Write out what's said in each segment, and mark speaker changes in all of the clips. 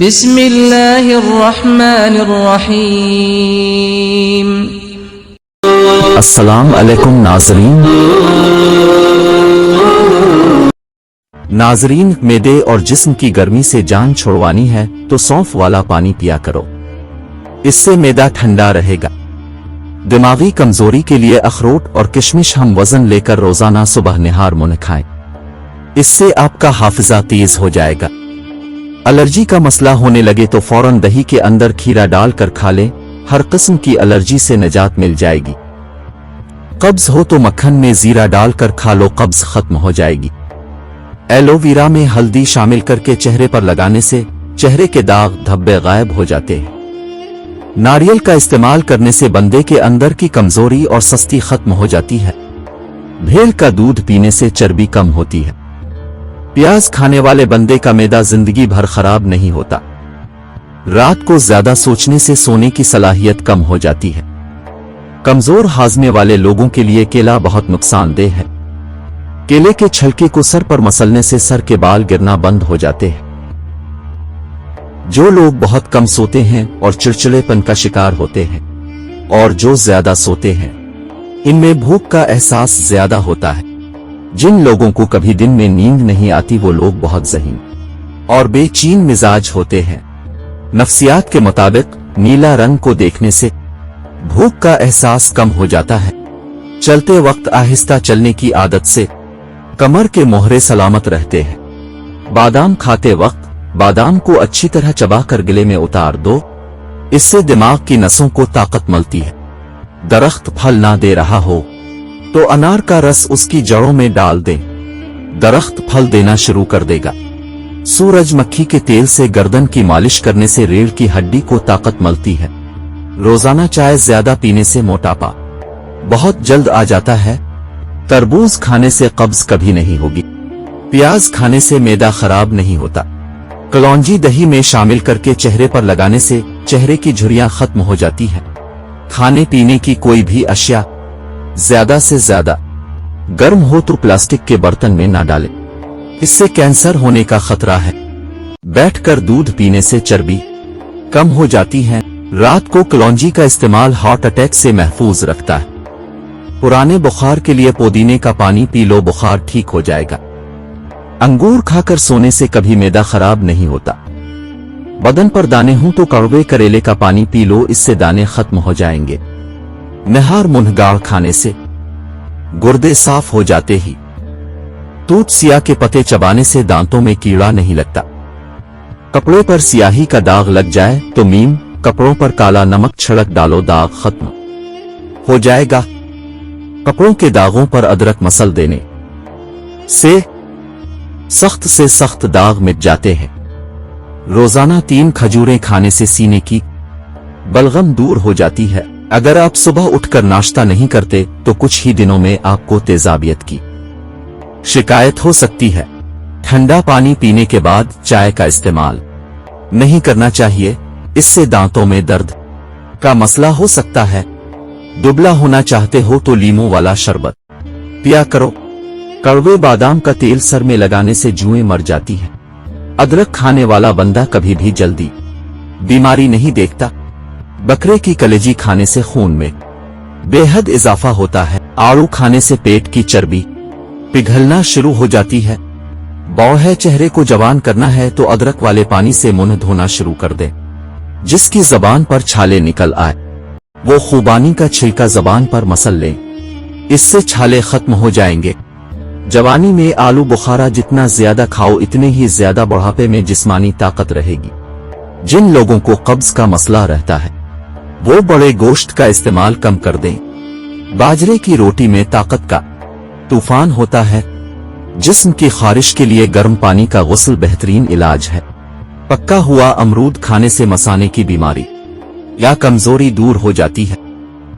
Speaker 1: بسم اللہ الرحمن الرحیم۔
Speaker 2: السلام علیکم ناظرین، معدے اور جسم کی گرمی سے جان چھڑوانی ہے تو سونف والا پانی پیا کرو، اس سے معدہ ٹھنڈا رہے گا۔ دماغی کمزوری کے لیے اخروٹ اور کشمش ہم وزن لے کر روزانہ صبح نہار منہ کھائیں، اس سے آپ کا حافظہ تیز ہو جائے گا۔ الرجی کا مسئلہ ہونے لگے تو فوراً دہی کے اندر کھیرا ڈال کر کھا لیں، ہر قسم کی الرجی سے نجات مل جائے گی۔ قبض ہو تو مکھن میں زیرہ ڈال کر کھا لو، قبض ختم ہو جائے گی۔ ایلو ویرا میں ہلدی شامل کر کے چہرے پر لگانے سے چہرے کے داغ دھبے غائب ہو جاتے ہیں۔ ناریل کا استعمال کرنے سے بندے کے اندر کی کمزوری اور سستی ختم ہو جاتی ہے۔ بھیل کا دودھ پینے سے چربی کم ہوتی ہے۔ پیاز کھانے والے بندے کا معدہ زندگی بھر خراب نہیں ہوتا۔ رات کو زیادہ سوچنے سے سونے کی صلاحیت کم ہو جاتی ہے۔ کمزور ہاضمے والے لوگوں کے لیے کیلا بہت نقصان دہ ہے۔ کیلے کے چھلکے کو سر پر مسلنے سے سر کے بال گرنا بند ہو جاتے ہیں۔ جو لوگ بہت کم سوتے ہیں اور چڑچڑے پن کا شکار ہوتے ہیں اور جو زیادہ سوتے ہیں، ان میں بھوک کا احساس زیادہ ہوتا ہے۔ جن لوگوں کو کبھی دن میں نیند نہیں آتی وہ لوگ بہت ذہین اور بے چین مزاج ہوتے ہیں۔ نفسیات کے مطابق نیلا رنگ کو دیکھنے سے بھوک کا احساس کم ہو جاتا ہے۔ چلتے وقت آہستہ چلنے کی عادت سے کمر کے موہرے سلامت رہتے ہیں۔ بادام کھاتے وقت بادام کو اچھی طرح چبا کر گلے میں اتار دو، اس سے دماغ کی نسوں کو طاقت ملتی ہے۔ درخت پھل نہ دے رہا ہو تو انار کا رس اس کی جڑوں میں ڈال دیں، درخت پھل دینا شروع کر دے گا۔ سورج مکھی کے تیل سے گردن کی مالش کرنے سے ریڑھ کی ہڈی کو طاقت ملتی ہے۔ روزانہ چائے زیادہ پینے سے موٹاپا بہت جلد آ جاتا ہے۔ تربوز کھانے سے قبض کبھی نہیں ہوگی۔ پیاز کھانے سے معدہ خراب نہیں ہوتا۔ کلونجی دہی میں شامل کر کے چہرے پر لگانے سے چہرے کی جھریاں ختم ہو جاتی ہیں۔ کھانے پینے کی کوئی بھی اشیاء زیادہ سے زیادہ گرم ہو تو پلاسٹک کے برتن میں نہ ڈالیں، اس سے کینسر ہونے کا خطرہ ہے۔ بیٹھ کر دودھ پینے سے چربی کم ہو جاتی ہے۔ رات کو کلونجی کا استعمال ہارٹ اٹیک سے محفوظ رکھتا ہے۔ پرانے بخار کے لیے پودینے کا پانی پی لو، بخار ٹھیک ہو جائے گا۔ انگور کھا کر سونے سے کبھی معدہ خراب نہیں ہوتا۔ بدن پر دانے ہوں تو کڑوے کریلے کا پانی پی لو، اس سے دانے ختم ہو جائیں گے۔ نہار منہ گاڑ کھانے سے گردے صاف ہو جاتے ہی۔ توت سیاہ کے پتے چبانے سے دانتوں میں کیڑا نہیں لگتا۔ کپڑے پر سیاہی کا داغ لگ جائے تو کپڑوں پر کالا نمک چھڑک ڈالو، داغ ختم ہو جائے گا۔ کپڑوں کے داغوں پر ادرک مسل دینے سے سخت داغ مٹ جاتے ہیں۔ روزانہ 3 کھجوریں کھانے سے سینے کی بلغم دور ہو جاتی ہے۔ اگر آپ صبح اٹھ کر ناشتہ نہیں کرتے تو کچھ ہی دنوں میں آپ کو تیزابیت کی شکایت ہو سکتی ہے۔ ٹھنڈا پانی پینے کے بعد چائے کا استعمال نہیں کرنا چاہیے، اس سے دانتوں میں درد کا مسئلہ ہو سکتا ہے۔ دبلا ہونا چاہتے ہو تو لیموں والا شربت پیا کرو۔ کڑوے بادام کا تیل سر میں لگانے سے جوئیں مر جاتی ہیں۔ ادرک کھانے والا بندہ کبھی بھی جلدی بیماری نہیں دیکھتا۔ بکرے کی کلیجی کھانے سے خون میں بے حد اضافہ ہوتا ہے۔ آڑو کھانے سے پیٹ کی چربی پگھلنا شروع ہو جاتی ہے۔ بو ہے چہرے کو جوان کرنا ہے تو ادرک والے پانی سے منہ دھونا شروع کر دیں۔ جس کی زبان پر چھالے نکل آئے وہ خوبانی کا چھلکا زبان پر مسل لیں، اس سے چھالے ختم ہو جائیں گے۔ جوانی میں آلو بخارا جتنا زیادہ کھاؤ اتنے ہی زیادہ بڑھاپے میں جسمانی طاقت رہے گی۔ جن لوگوں کو قبض کا مسئلہ رہتا ہے وہ بڑے گوشت کا استعمال کم کر دیں۔ باجرے کی روٹی میں طاقت کا طوفان ہوتا ہے۔ جسم کی خارش کے لیے گرم پانی کا غسل بہترین علاج ہے۔ پکا ہوا امرود کھانے سے مثانے کی بیماری یا کمزوری دور ہو جاتی ہے۔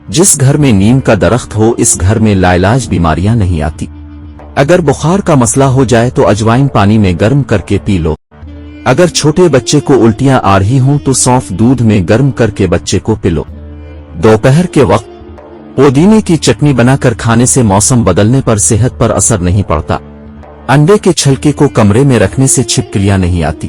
Speaker 2: جس گھر میں نیم کا درخت ہو اس گھر میں لاعلاج بیماریاں نہیں آتی۔ اگر بخار کا مسئلہ ہو جائے تو اجوائن پانی میں گرم کر کے پی لو۔ اگر چھوٹے بچے کو الٹیاں آ رہی ہوں تو سونف دودھ میں گرم کر کے بچے کو پلو۔ دوپہر کے وقت پودینے کی چٹنی بنا کر کھانے سے موسم بدلنے پر صحت پر اثر نہیں پڑتا۔ انڈے کے چھلکے کو کمرے میں رکھنے سے چھپکلیاں نہیں آتی۔